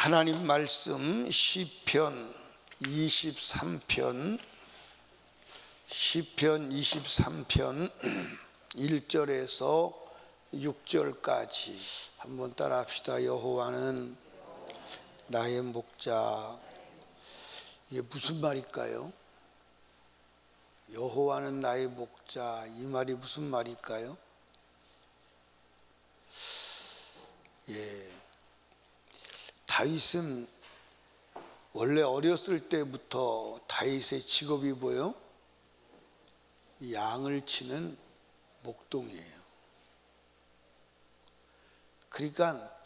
하나님 말씀 시편 23편 1절에서 6절까지 한번 따라 합시다. 여호와는 나의 목자. 이게 무슨 말일까요? 여호와는 나의 목자, 이 말이 무슨 말일까요? 다윗은 원래 어렸을 때부터 다윗의 직업이 뭐예요? 양을 치는 목동이에요. 그러니까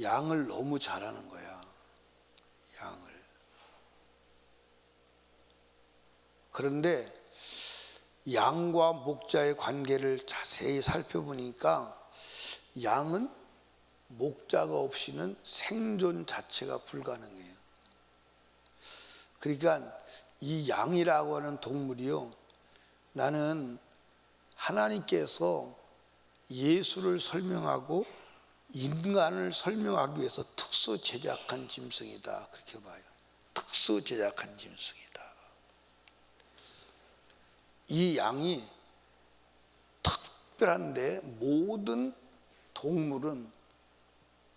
양을 너무 잘하는 거야. 양을. 그런데 양과 목자의 관계를 자세히 살펴보니까 양은 목자가 없이는 생존 자체가 불가능해요. 그러니까 이 양이라고 하는 동물이요, 나는 하나님께서 예수를 설명하고 인간을 설명하기 위해서 특수 제작한 짐승이다, 그렇게 봐요. 특수 제작한 짐승이다. 이 양이 특별한데, 모든 동물은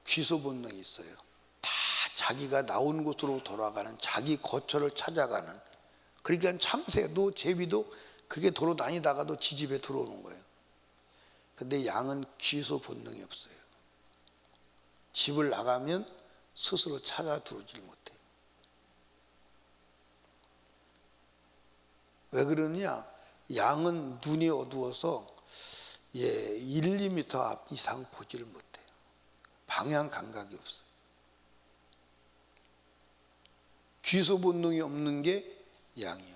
귀소 본능이 있어요. 다 자기가 나온 곳으로 돌아가는, 자기 거처를 찾아가는. 그러니까 참새도 제비도 그게 돌아다니다가도 지 집에 들어오는 거예요. 근데 양은 귀소 본능이 없어요. 집을 나가면 스스로 찾아 들어오질 못해요. 왜 그러냐? 양은 눈이 어두워서 1, 2m 앞 이상 보지를 못해요. 방향 감각이 없어요. 귀소 본능이 없는 게 양이에요.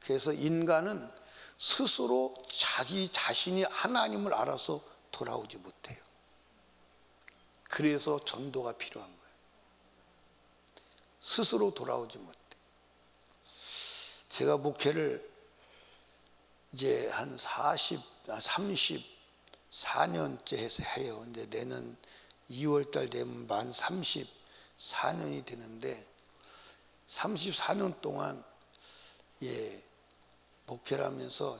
그래서 인간은 스스로 자기 자신이 하나님을 알아서 돌아오지 못해요. 그래서 전도가 필요한 거예요. 스스로 돌아오지 못해요. 제가 목회를 이제 한 34년째 해서 해요. 이제 내년 2월달 되면 만 34년이 되는데, 34년 동안 목회를 하면서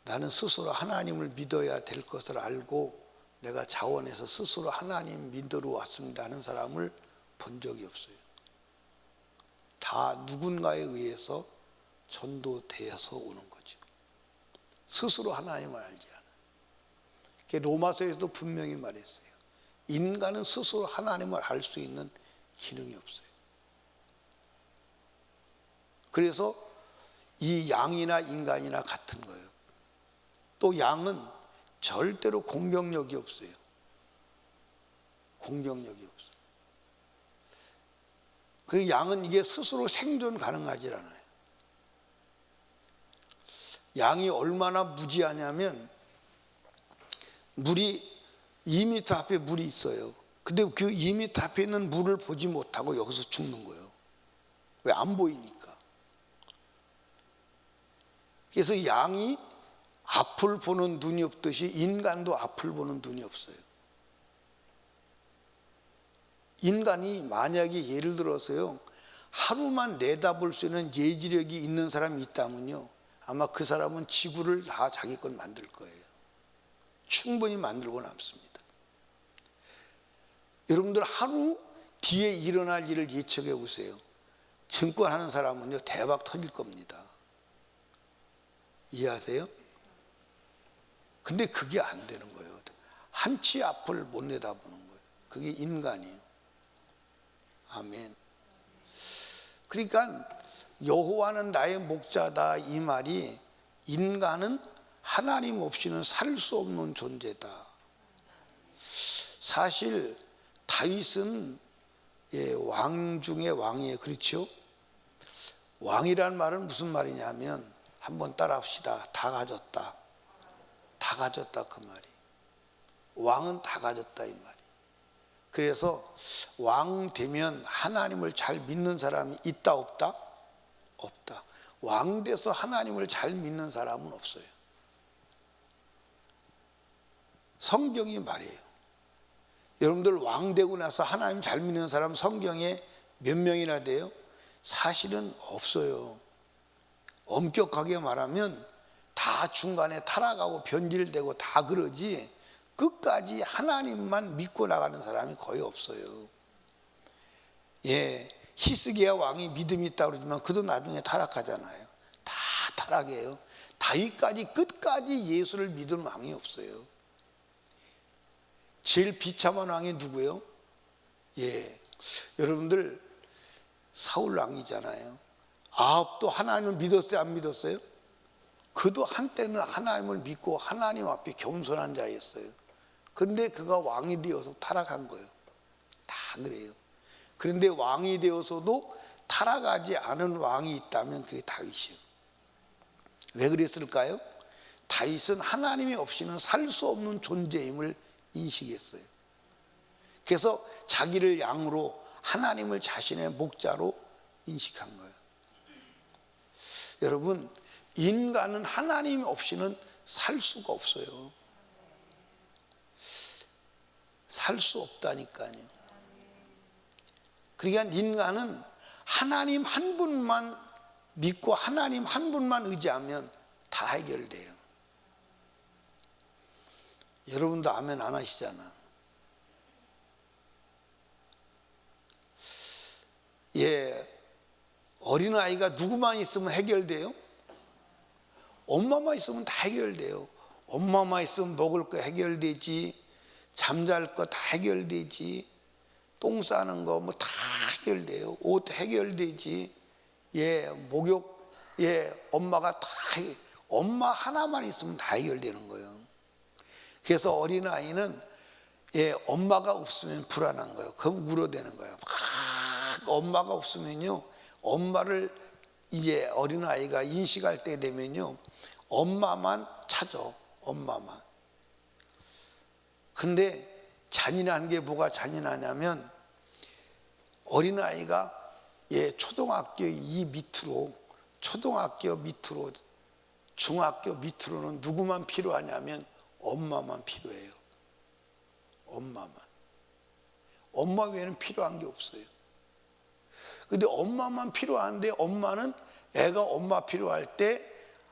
나는 스스로 하나님을 믿어야 될 것을 알고 내가 자원해서 스스로 하나님 믿으러 왔습니다 하는 사람을 본 적이 없어요. 다 누군가에 의해서 전도되어서 오는 거죠. 스스로 하나님을 알지 않아요. 로마서에서도 분명히 말했어요. 인간은 스스로 하나님을 알 수 있는 기능이 없어요. 그래서 이 양이나 인간이나 같은 거예요. 또 양은 절대로 공격력이 없어요. 공격력이 없어요. 그 양은 이게 스스로 생존 가능하지 않아요. 양이 얼마나 무지하냐면, 물이 2m 앞에 물이 있어요. 근데 그 2m 앞에 있는 물을 보지 못하고 여기서 죽는 거예요. 왜? 안 보이니까. 그래서 양이 앞을 보는 눈이 없듯이 인간도 앞을 보는 눈이 없어요. 인간이 만약에 예를 들어서요, 하루만 내다볼 수 있는 예지력이 있는 사람이 있다면요, 아마 그 사람은 지구를 다 자기 건 만들 거예요. 충분히 만들고 남습니다. 여러분들 하루 뒤에 일어날 일을 예측해 보세요. 증권하는 사람은요, 대박 터질 겁니다. 이해하세요? 근데 그게 안 되는 거예요. 한치 앞을 못 내다보는 거예요. 그게 인간이에요. 아멘. 그러니까 여호와는 나의 목자다, 이 말이 인간은 하나님 없이는 살 수 없는 존재다. 사실 다윗은 왕 중에 왕이에요. 그렇죠? 왕이란 말은 무슨 말이냐면, 한번 따라 합시다. 다 가졌다. 다 가졌다, 그 말이. 왕은 다 가졌다, 이 말이. 그래서 왕 되면 하나님을 잘 믿는 사람이 있다, 없다? 없다. 왕 돼서 하나님을 잘 믿는 사람은 없어요. 성경이 말해요. 여러분들 왕 되고 나서 하나님 잘 믿는 사람 성경에 몇 명이나 돼요? 사실은 없어요. 엄격하게 말하면 다 중간에 타락하고 변질되고 다 그러지 끝까지 하나님만 믿고 나가는 사람이 거의 없어요. 예, 히스기야 왕이 믿음이 있다고 그러지만 그도 나중에 타락하잖아요. 다 타락해요. 다윗까지 끝까지 예수를 믿은 왕이 없어요. 제일 비참한 왕이 누구예요? 예, 여러분들 사울 왕이잖아요. 아합도 하나님을 믿었어요, 안 믿었어요? 그도 한때는 하나님을 믿고 하나님 앞에 겸손한 자였어요. 그런데 그가 왕이 되어서 타락한 거예요. 다 그래요. 그런데 왕이 되어서도 타락하지 않은 왕이 있다면 그게 다윗이에요. 왜 그랬을까요? 다윗은 하나님이 없이는 살 수 없는 존재임을 인식했어요. 그래서 자기를 양으로 하나님을 자신의 목자로 인식한 거예요. 여러분, 인간은 하나님 없이는 살 수가 없어요. 살 수 없다니까요. 그러니까 인간은 하나님 한 분만 믿고 하나님 한 분만 의지하면 다 해결돼요. 여러분도 아멘 안 하시잖아. 예, 어린아이가 누구만 있으면 해결돼요? 엄마만 있으면 다 해결돼요. 엄마만 있으면 먹을 거 해결되지, 잠잘 거 다 해결되지, 똥 싸는 거 뭐 다 해결돼요. 옷 해결되지. 예, 목욕, 예, 엄마가 다 엄마 하나만 있으면 다 해결되는 거예요. 그래서 어린아이는 예, 엄마가 없으면 불안한 거예요. 그럼 울어대는 거예요. 막 엄마가 없으면요, 엄마를 이제 어린아이가 인식할 때 되면요, 엄마만 찾아. 엄마만. 근데 잔인한 게 뭐가 잔인하냐면 어린아이가 예, 초등학교 이 밑으로, 초등학교 밑으로, 중학교 밑으로는 누구만 필요하냐면 엄마만 필요해요. 엄마만. 엄마 외에는 필요한 게 없어요. 근데 엄마만 필요한데 엄마는 애가 엄마 필요할 때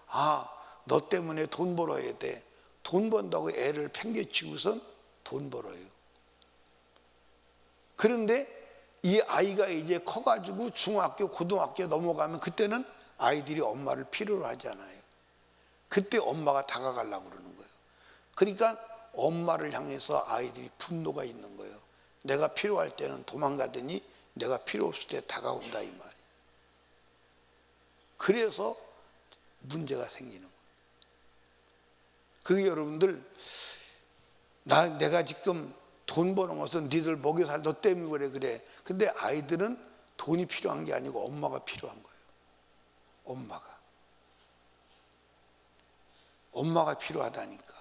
아, 너 때문에 돈 벌어야 돼. 돈 번다고 애를 팽개치고선 돈 벌어요. 그런데 이 아이가 이제 커가지고 중학교, 고등학교 넘어가면 그때는 아이들이 엄마를 필요로 하잖아요. 그때 엄마가 다가가려고 그러는 거예요. 그러니까 엄마를 향해서 아이들이 분노가 있는 거예요. 내가 필요할 때는 도망가더니 내가 필요 없을 때 다가온다 이 말이에요. 그래서 문제가 생기는 거예요. 그게 여러분들 내가 지금 돈 버는 것은 니들 먹여 살 너 때문에 그래. 근데 아이들은 돈이 필요한 게 아니고 엄마가 필요한 거예요. 엄마가 필요하다니까.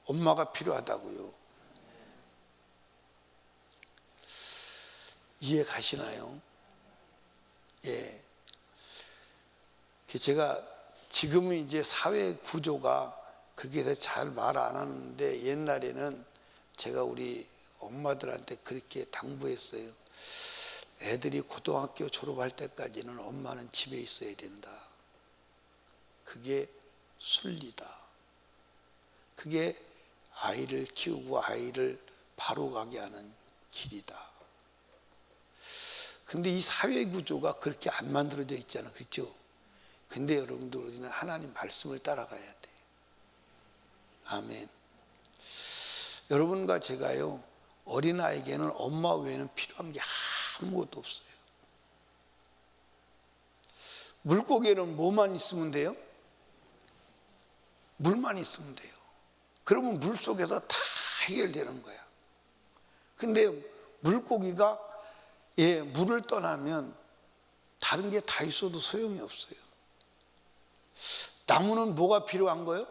엄마가 필요하다고요. 이해 가시나요? 예. 제가 지금은 이제 사회 구조가 그렇게 해서 잘 말 안 하는데 옛날에는 제가 우리 엄마들한테 그렇게 당부했어요. 애들이 고등학교 졸업할 때까지는 엄마는 집에 있어야 된다. 그게 순리다. 그게 아이를 키우고 아이를 바로 가게 하는 길이다. 근데 이 사회 구조가 그렇게 안 만들어져 있잖아. 그렇죠? 근데 여러분들 우리는 하나님 말씀을 따라가야 돼. 아멘. 여러분과 제가요, 어린아이에게는 엄마 외에는 필요한 게 아무것도 없어요. 물고기에는 뭐만 있으면 돼요? 물만 있으면 돼요. 그러면 물 속에서 다 해결되는 거야. 근데 물고기가 예, 물을 떠나면 다른 게 다 있어도 소용이 없어요. 나무는 뭐가 필요한 거예요?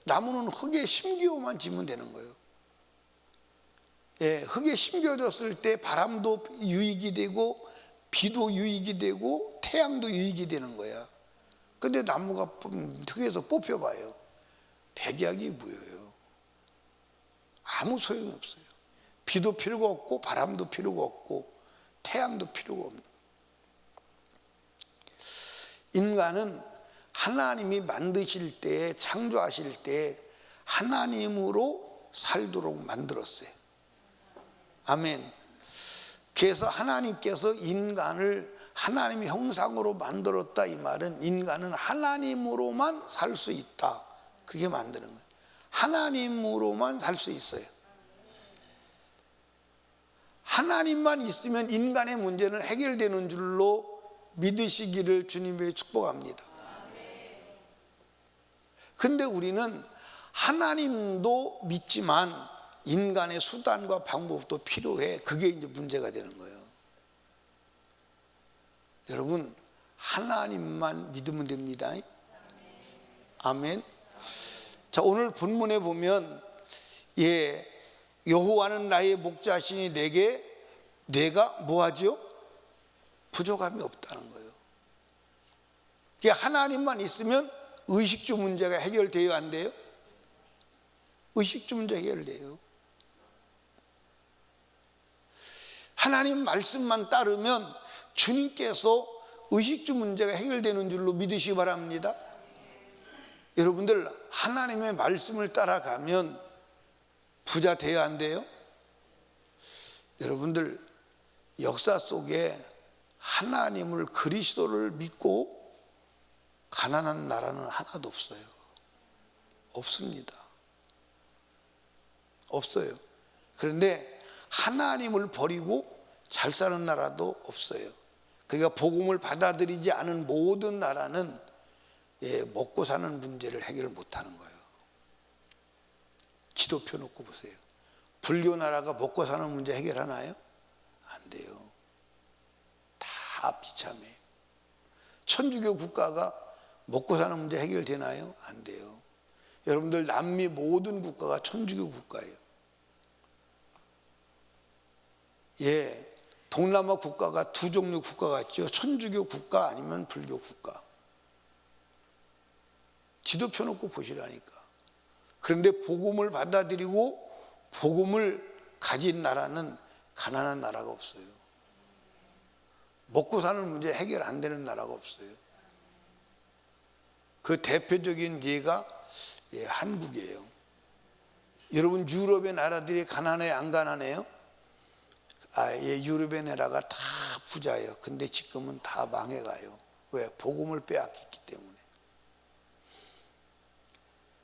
나무는 흙에 심기어만 지면 되는 거예요. 예, 흙에 심겨졌을 때 바람도 유익이 되고 비도 유익이 되고 태양도 유익이 되는 거야. 근데 나무가 흙에서 뽑혀봐요. 백약이 무효예요. 아무 소용이 없어요. 비도 필요가 없고 바람도 필요가 없고 태양도 필요가 없는, 인간은 하나님이 만드실 때, 창조하실 때 하나님으로 살도록 만들었어요. 아멘. 그래서 하나님께서 인간을 하나님의 형상으로 만들었다, 이 말은 인간은 하나님으로만 살 수 있다, 그렇게 만드는 거예요. 하나님으로만 살 수 있어요. 하나님만 있으면 인간의 문제는 해결되는 줄로 믿으시기를 주님의 축복합니다. 근데 우리는 하나님도 믿지만 인간의 수단과 방법도 필요해. 그게 이제 문제가 되는 거예요. 여러분, 하나님만 믿으면 됩니다. 아멘. 자, 오늘 본문에 보면 여호와는 나의 목자시니 내게 내가 뭐하지요? 부족함이 없다는 거예요. 그러니까 하나님만 있으면 의식주 문제가 해결돼요, 안 돼요? 의식주 문제 해결돼요. 하나님 말씀만 따르면 주님께서 의식주 문제가 해결되는 줄로 믿으시기 바랍니다. 여러분들, 하나님의 말씀을 따라가면 부자 돼야 안 돼요? 여러분들, 역사 속에 하나님을, 그리스도를 믿고 가난한 나라는 하나도 없어요. 없습니다. 없어요. 그런데 하나님을 버리고 잘 사는 나라도 없어요. 그러니까 복음을 받아들이지 않은 모든 나라는 먹고 사는 문제를 해결 못하는 거예요. 지도표 놓고 보세요. 불교 나라가 먹고 사는 문제 해결하나요? 안 돼요. 다 비참해요. 천주교 국가가 먹고 사는 문제 해결되나요? 안 돼요. 여러분들, 남미 모든 국가가 천주교 국가예요. 동남아 국가가 두 종류 국가가 있죠. 천주교 국가 아니면 불교 국가. 지도표 놓고 보시라니까. 그런데 복음을 받아들이고 복음을 가진 나라는 가난한 나라가 없어요. 먹고 사는 문제 해결 안 되는 나라가 없어요. 그 대표적인 예가 한국이에요. 여러분, 유럽의 나라들이 가난해요, 안 가난해요? 유럽의 나라가 다 부자예요. 근데 지금은 다 망해가요. 왜? 복음을 빼앗겼기 때문에.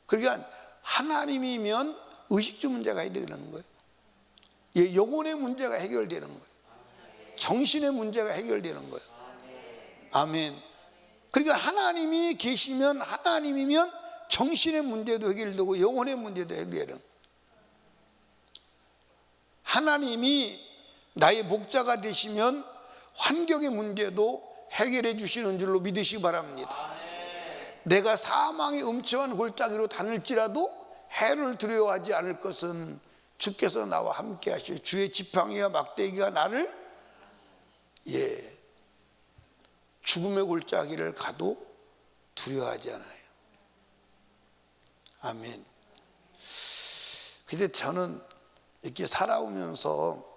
그러니까 하나님이면 의식주 문제가 해결되는 거예요. 영혼의 문제가 해결되는 거예요. 정신의 문제가 해결되는 거예요. 아멘. 그러니까 하나님이 계시면, 하나님이면 정신의 문제도 해결되고 영혼의 문제도 해결되는, 하나님이 나의 목자가 되시면 환경의 문제도 해결해 주시는 줄로 믿으시기 바랍니다. 내가 사망의 음침한 골짜기로 다닐지라도 해를 두려워하지 않을 것은 주께서 나와 함께 하시오. 주의 지팡이와 막대기가 나를 죽음의 골짜기를 가도 두려워하지 않아요. 아멘. 근데 저는 이렇게 살아오면서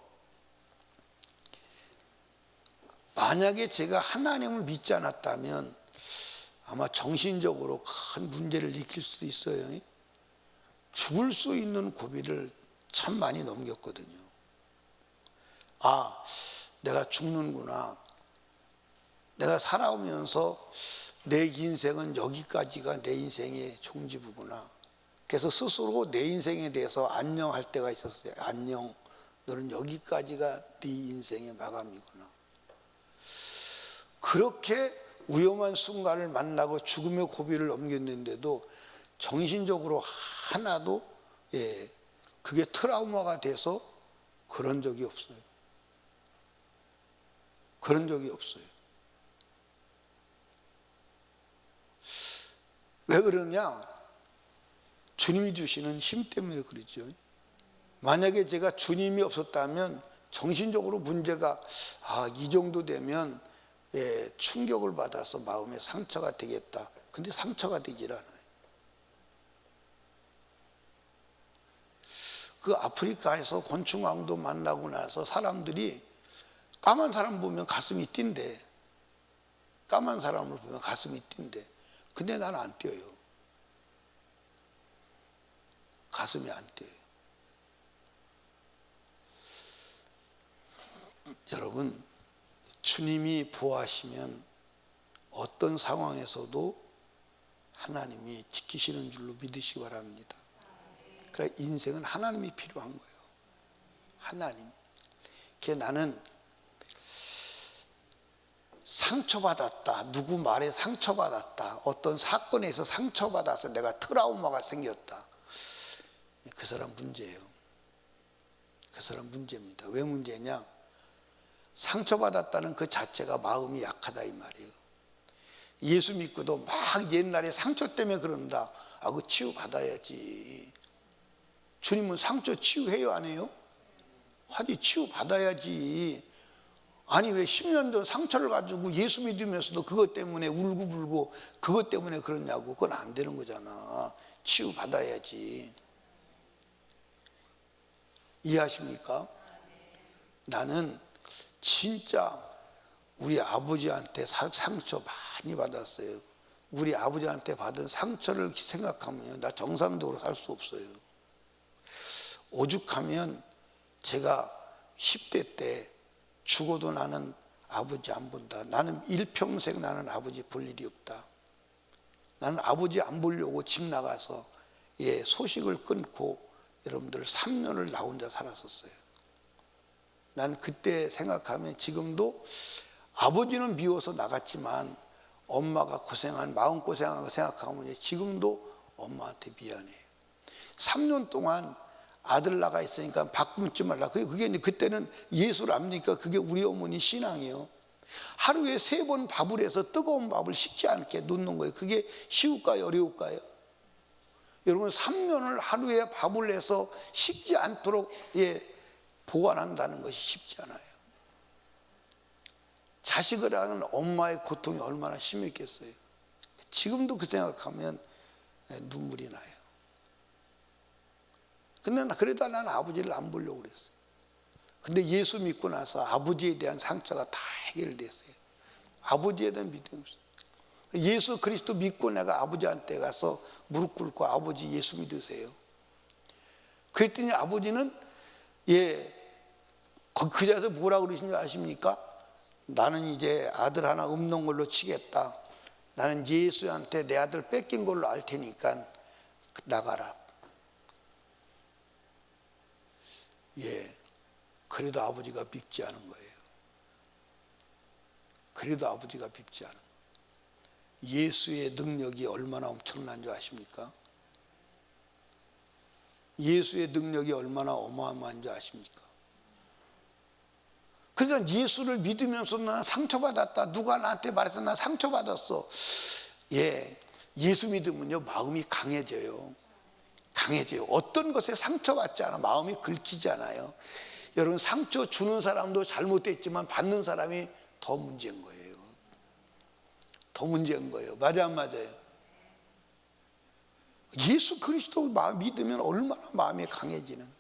만약에 제가 하나님을 믿지 않았다면 아마 정신적으로 큰 문제를 일으킬 수도 있어요. 죽을 수 있는 고비를 참 많이 넘겼거든요. 내가 죽는구나. 내가 살아오면서 내 인생은 여기까지가 내 인생의 종지부구나. 그래서 스스로 내 인생에 대해서 안녕할 때가 있었어요. 안녕, 너는 여기까지가 네 인생의 마감이구나. 그렇게 위험한 순간을 만나고 죽음의 고비를 넘겼는데도 정신적으로 하나도 그게 트라우마가 돼서 그런 적이 없어요. 그런 적이 없어요. 왜 그러냐? 주님이 주시는 힘 때문에 그렇죠. 만약에 제가 주님이 없었다면 정신적으로 문제가 이 정도 되면 충격을 받아서 마음에 상처가 되겠다. 근데 상처가 되질 않아요. 그 아프리카에서 곤충왕도 만나고 나서 사람들이 까만 사람 보면 가슴이 뛴대. 까만 사람을 보면 가슴이 뛴대. 근데 나는 안 뛰어요. 가슴이 안 뛰어요. 여러분, 주님이 보호하시면 어떤 상황에서도 하나님이 지키시는 줄로 믿으시기 바랍니다. 그래, 인생은 하나님이 필요한 거예요. 하나님. 그래서 나는 상처받았다, 누구 말에 상처받았다, 어떤 사건에서 상처받아서 내가 트라우마가 생겼다, 그 사람 문제예요. 그 사람 문제입니다. 왜 문제냐? 상처받았다는 그 자체가 마음이 약하다 이 말이에요. 예수 믿고도 막 옛날에 상처 때문에 그런다. 아, 그 치유받아야지. 주님은 상처 치유해요, 안 해요? 하지, 치유받아야지. 아니, 왜 10년 전 상처를 가지고 예수 믿으면서도 그것 때문에 울고불고 그것 때문에 그러냐고. 그건 안 되는 거잖아. 치유받아야지. 이해하십니까? 나는 진짜 우리 아버지한테 상처 많이 받았어요. 우리 아버지한테 받은 상처를 생각하면 나 정상적으로 살 수 없어요. 오죽하면 제가 10대 때 죽어도 나는 아버지 안 본다. 나는 일평생 나는 아버지 볼 일이 없다. 나는 아버지 안 보려고 집 나가서 소식을 끊고 여러분들 3년을 나 혼자 살았었어요. 난 그때 생각하면 지금도 아버지는 미워서 나갔지만 엄마가 고생한, 마음고생한 거 생각하면 지금도 엄마한테 미안해요. 3년 동안 아들 나가 있으니까 밥 굶지 말라. 그게 그때는 예수를 압니까? 그게 우리 어머니 신앙이에요. 하루에 3번 밥을 해서 뜨거운 밥을 식지 않게 놓는 거예요. 그게 쉬울까요? 어려울까요? 여러분, 3년을 하루에 밥을 해서 식지 않도록 보관한다는 것이 쉽지 않아요. 자식을 하는 엄마의 고통이 얼마나 심했겠어요. 지금도 그 생각하면 눈물이 나요. 근데 그래도 난 아버지를 안 보려고 그랬어요. 근데 예수 믿고 나서 아버지에 대한 상처가 다 해결됐어요. 아버지에 대한 믿음이 없어요. 예수 그리스도 믿고 내가 아버지한테 가서 무릎 꿇고 아버지 예수 믿으세요. 그랬더니 아버지는 그 자리에서 뭐라고 그러신 줄 아십니까? 나는 이제 아들 하나 없는 걸로 치겠다. 나는 예수한테 내 아들 뺏긴 걸로 알 테니까 나가라. 그래도 아버지가 밉지 않은 거예요. 그래도 아버지가 밉지 않은 거예요. 예수의 능력이 얼마나 엄청난 줄 아십니까? 예수의 능력이 얼마나 어마어마한 줄 아십니까? 그러니까 예수를 믿으면서 나 상처받았다. 누가 나한테 말해서 나 상처받았어. 예수 믿으면요 마음이 강해져요. 강해져요. 어떤 것에 상처받지 않아. 마음이 긁히지 않아요. 여러분, 상처 주는 사람도 잘못됐지만 받는 사람이 더 문제인 거예요. 더 문제인 거예요. 맞아 안 맞아요? 예수 그리스도 믿으면 얼마나 마음이 강해지는데.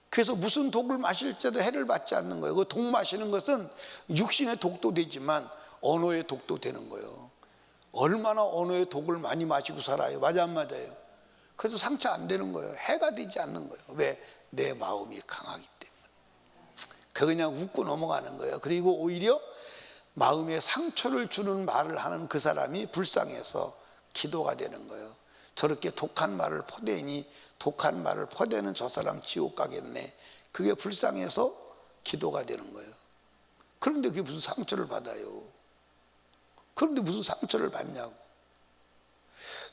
그래서 무슨 독을 마실 때도 해를 받지 않는 거예요. 그 독 마시는 것은 육신의 독도 되지만 언어의 독도 되는 거예요. 얼마나 언어의 독을 많이 마시고 살아요. 맞아 안 맞아요? 그래서 상처 안 되는 거예요. 해가 되지 않는 거예요. 왜? 내 마음이 강하기 때문에. 그냥 웃고 넘어가는 거예요. 그리고 오히려 마음에 상처를 주는 말을 하는 그 사람이 불쌍해서 기도가 되는 거예요. 저렇게 독한 말을 퍼대니 독한 말을 퍼대는 저 사람 지옥 가겠네. 그게 불쌍해서 기도가 되는 거예요. 그런데 그게 무슨 상처를 받아요? 그런데 무슨 상처를 받냐고.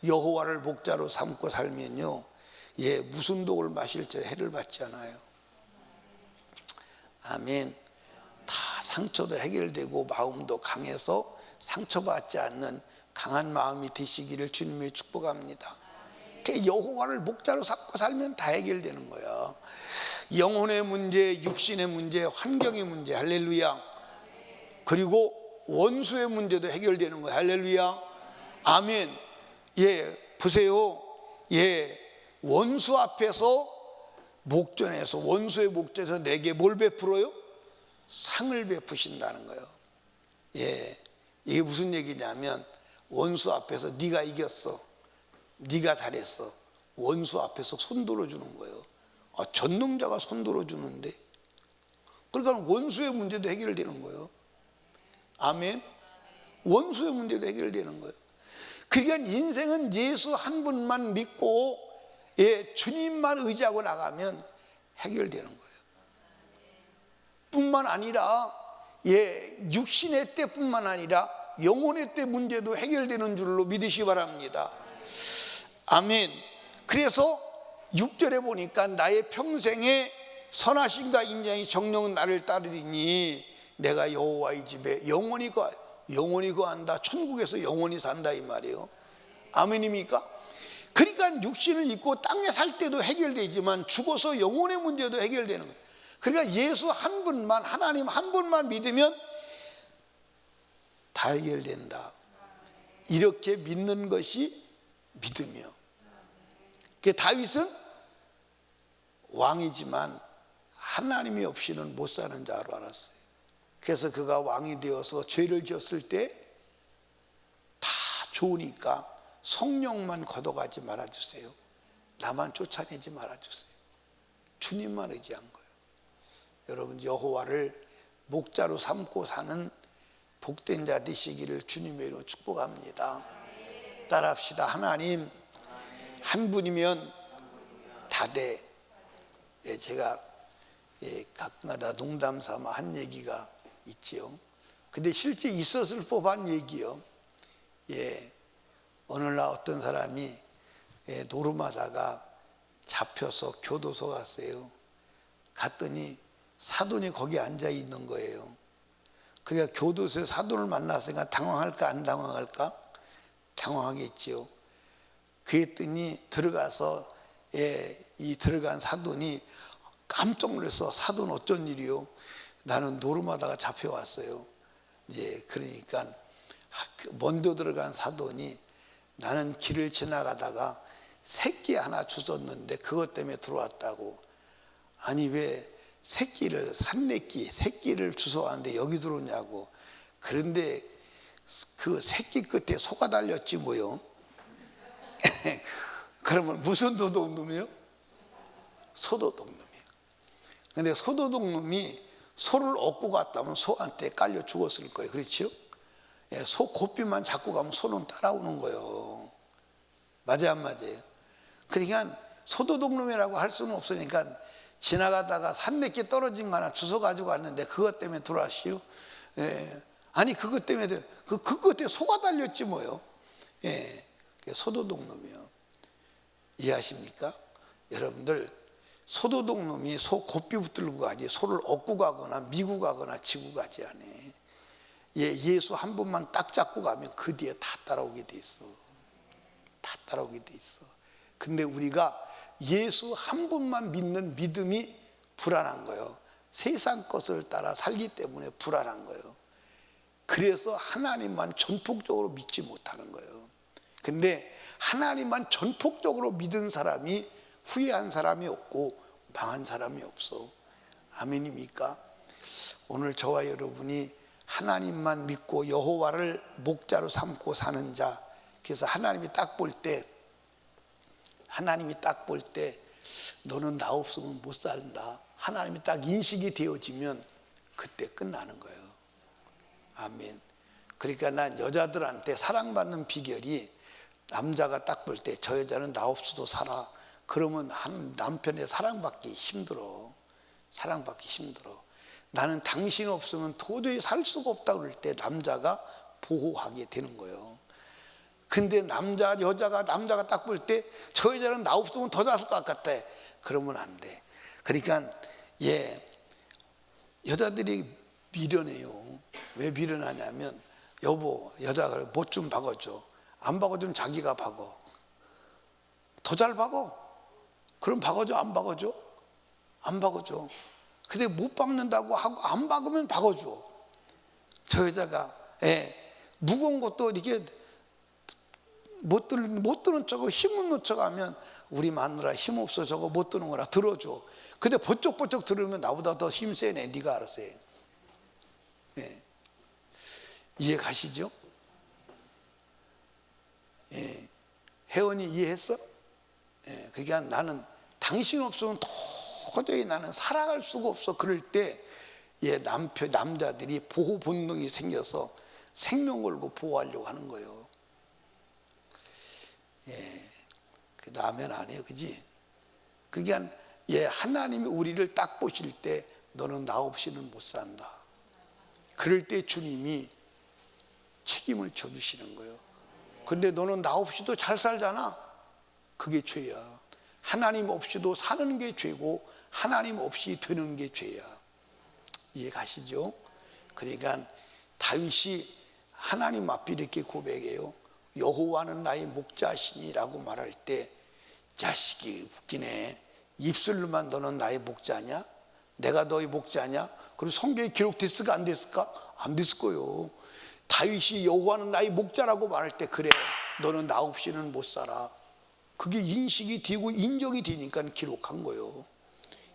여호와를 목자로 삼고 살면요, 무슨 독을 마실 때 해를 받지 않아요. 아멘. 다 상처도 해결되고 마음도 강해서 상처받지 않는 강한 마음이 되시기를 주님의 축복합니다. 여호와를 목자로 삼고 살면 다 해결되는 거야. 영혼의 문제, 육신의 문제, 환경의 문제, 할렐루야. 그리고 원수의 문제도 해결되는 거야. 할렐루야. 아멘. 보세요. 원수 앞에서 목전에서, 원수의 목전에서 내게 뭘 베풀어요? 상을 베푸신다는 거예요. 예, 이게 무슨 얘기냐면 원수 앞에서 네가 이겼어, 네가 잘했어, 원수 앞에서 손들어 주는 거예요. 전능자가 손들어 주는데, 그러니까 원수의 문제도 해결되는 거예요. 아멘. 원수의 문제도 해결되는 거예요. 그러니까 인생은 예수 한 분만 믿고, 예, 주님만 의지하고 나가면 해결되는 거예요. 뿐만 아니라, 예, 육신의 때뿐만 아니라 영혼의 때 문제도 해결되는 줄로 믿으시기 바랍니다. 아멘. 그래서 6절에 보니까 나의 평생에 선하심과 인자의 정령은 나를 따르리니 내가 여호와의 집에 영원히 거한다. 천국에서 영원히 산다 이 말이에요. 아멘입니까? 그러니까 육신을 입고 땅에 살 때도 해결되지만 죽어서 영혼의 문제도 해결되는 거예요. 그러니까 예수 한 분만, 하나님 한 분만 믿으면 다 해결된다. 이렇게 믿는 것이 믿음이요. 다윗은 왕이지만 하나님이 없이는 못 사는 자로 알았어요. 그래서 그가 왕이 되어서 죄를 지었을 때 다 좋으니까 성령만 걷어가지 말아주세요, 나만 쫓아내지 말아주세요, 주님만 의지한 거예요. 여러분, 여호와를 목자로 삼고 사는 복된 자 되시기를 주님의 이름으로 축복합니다. 따라합시다. 하나님 한 분이면 다 돼. 예, 제가 가끔가다 농담 삼아 한 얘기가 있지요. 근데 실제 있었을 법한 얘기요. 예, 어느 날 어떤 사람이 노름하다가 잡혀서 교도소 갔어요. 갔더니 사돈이 거기 앉아 있는 거예요. 그러니까 교도소에 사돈을 만났으니까 당황할까 안 당황할까? 당황하겠지요. 그랬더니 들어가서, 이 들어간 사돈이 깜짝 놀라서, 사돈 어쩐 일이요? 나는 노름하다가 잡혀왔어요. 그러니까 먼저 들어간 사돈이 나는 길을 지나가다가 새끼 하나 주웠는데 그것 때문에 들어왔다고. 아니 왜 새끼를, 산내끼 새끼를 주워왔는데 여기 들어오냐고. 그런데 그 새끼 끝에 소가 달렸지 뭐요. 그러면 무슨 도둑놈이요? 소도둑놈이에요. 근데 소도둑놈이 소를 얻고 갔다면 소한테 깔려 죽었을 거예요. 그렇죠? 소 고삐만 잡고 가면 소는 따라오는 거예요. 맞아요, 안 맞아요? 그러니까 소도둑놈이라고 할 수는 없으니까 지나가다가 산내끼 떨어진 거 하나 주워 가지고 왔는데 그것 때문에 들어왔시오. 아니 그것 때문에 그것 때문에 소가 달렸지 뭐요. 소도둑놈이요. 이해하십니까? 여러분들, 소도둑놈이 소 고삐 붙들고 가지 소를 얻고 가거나 미고 가거나 지고 가지 않아. 예수 한 분만 딱 잡고 가면 그 뒤에 다 따라오게 돼 있어. 다 따라오게 돼 있어. 근데 우리가 예수 한 분만 믿는 믿음이 불안한 거예요. 세상 것을 따라 살기 때문에 불안한 거예요. 그래서 하나님만 전폭적으로 믿지 못하는 거예요. 근데 하나님만 전폭적으로 믿은 사람이 후회한 사람이 없고 망한 사람이 없어. 아멘입니까? 오늘 저와 여러분이 하나님만 믿고 여호와를 목자로 삼고 사는 자, 그래서 하나님이 딱 볼 때 너는 나 없으면 못 산다, 하나님이 딱 인식이 되어지면 그때 끝나는 거예요. 아멘. 그러니까 난 여자들한테 사랑받는 비결이, 남자가 딱 볼 때 저 여자는 나 없어도 살아, 그러면 한 남편의 사랑받기 힘들어. 사랑받기 힘들어. 나는 당신 없으면 도저히 살 수가 없다 그럴 때 남자가 보호하게 되는 거예요. 근데 남자가 딱 볼 때 저 여자는 나 없으면 더 잘 살 것 같다, 그러면 안 돼. 그러니까 여자들이 미련해요. 왜 미련하냐면, 여보 여자가 못 좀 박아줘. 안 박아주면 자기가 박어. 더 잘 박어. 그럼 박아줘, 안 박아줘? 안 박아줘. 근데 못 박는다고 하고 안 박으면 박아줘. 저 여자가 무거운 것도 이렇게 못 드는 척하고 힘 없는 척하면 우리 마누라 힘없어 저거 못 드는 거라 들어줘. 근데 번쩍번쩍 들으면 나보다 더 힘세네. 네가 알아서 해. 예. 이해 가시죠? 예. 혜원이 이해했어? 예. 그러니까 나는 당신 없으면 도저히 나는 살아갈 수가 없어. 그럴 때 남자들이 보호 본능이 생겨서 생명 걸고 보호하려고 하는 거예요. 예. 그 다음엔 안 해요. 그지? 그러니까 하나님이 우리를 딱 보실 때 너는 나 없이는 못 산다. 그럴 때 주님이 책임을 져주시는 거예요. 근데 너는 나 없이도 잘 살잖아. 그게 죄야. 하나님 없이도 사는 게 죄고 하나님 없이 되는 게 죄야. 이해 가시죠? 그러니까 다윗이 하나님 앞에 이렇게 고백해요. 여호와는 나의 목자시니라고 말할 때 자식이 웃기네. 입술로만 너는 나의 목자냐? 내가 너의 목자냐? 그리고 성경에 기록됐을까 안 됐을까? 안 됐을 거예요. 다윗이 여호와는 나의 목자라고 말할 때 그래 너는 나 없이는 못 살아. 그게 인식이 되고 인정이 되니까 기록한 거예요.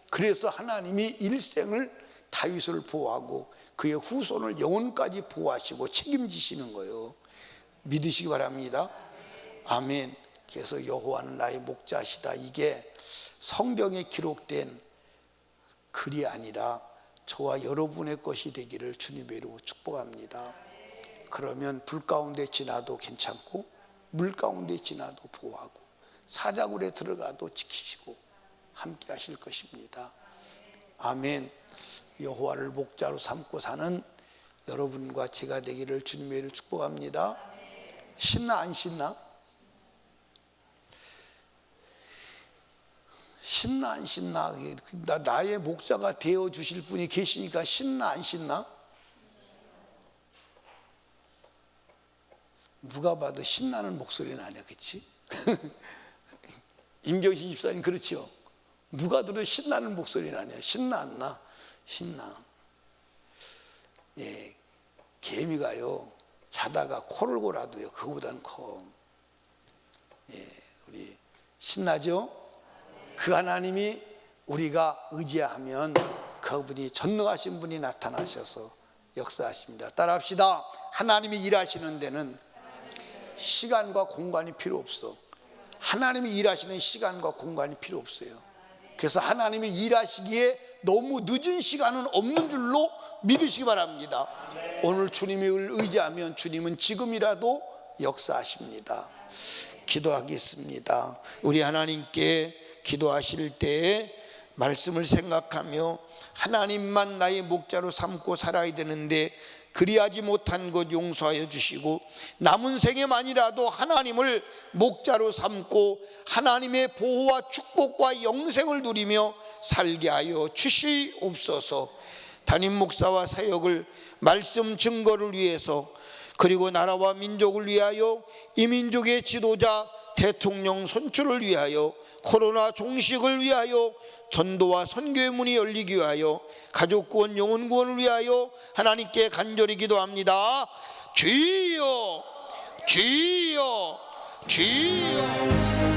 그래서 하나님이 일생을 다윗을 보호하고 그의 후손을 영원까지 보호하시고 책임지시는 거예요. 믿으시기 바랍니다. 아멘. 그래서 여호와는 나의 목자시다. 이게 성경에 기록된 글이 아니라 저와 여러분의 것이 되기를 주님의 이름으로 축복합니다. 그러면 불 가운데 지나도 괜찮고 물 가운데 지나도 보호하고 사자굴에 들어가도 지키시고 함께 하실 것입니다. 아멘. 여호와를 목자로 삼고 사는 여러분과 제가 되기를 주님의 이름으로 축복합니다. 신나 안 신나? 신나 안 신나? 나의 목자가 되어 주실 분이 계시니까 신나 안 신나? 누가 봐도 신나는 목소리는 아니야, 그렇지? 임경신 집사님 그렇죠? 누가 들어도 신나는 목소리는 아니야. 신나 안 나? 신나. 예, 개미가요 자다가 코를 골아도요 그거보다는 커. 예, 우리 신나죠? 그 하나님이 우리가 의지하면 그분이 전능하신 분이 나타나셔서 역사하십니다. 따라합시다. 하나님이 일하시는 데는 시간과 공간이 필요 없어. 하나님이 일하시는 시간과 공간이 필요 없어요. 그래서 하나님이 일하시기에 너무 늦은 시간은 없는 줄로 믿으시기 바랍니다. 오늘 주님을 의지하면 주님은 지금이라도 역사하십니다. 기도하겠습니다. 우리 하나님께 기도하실 때에 말씀을 생각하며 하나님만 나의 목자로 삼고 살아야 되는데 그리하지 못한 것 용서하여 주시고 남은 생에만이라도 하나님을 목자로 삼고 하나님의 보호와 축복과 영생을 누리며 살게 하여 주시옵소서. 담임 목사와 사역을 말씀 증거를 위해서 그리고 나라와 민족을 위하여 이 민족의 지도자 대통령 선출을 위하여 코로나 종식을 위하여 전도와 선교의 문이 열리기 위하여 가족구원 영혼구원을 위하여 하나님께 간절히 기도합니다. 주여 주여 주여.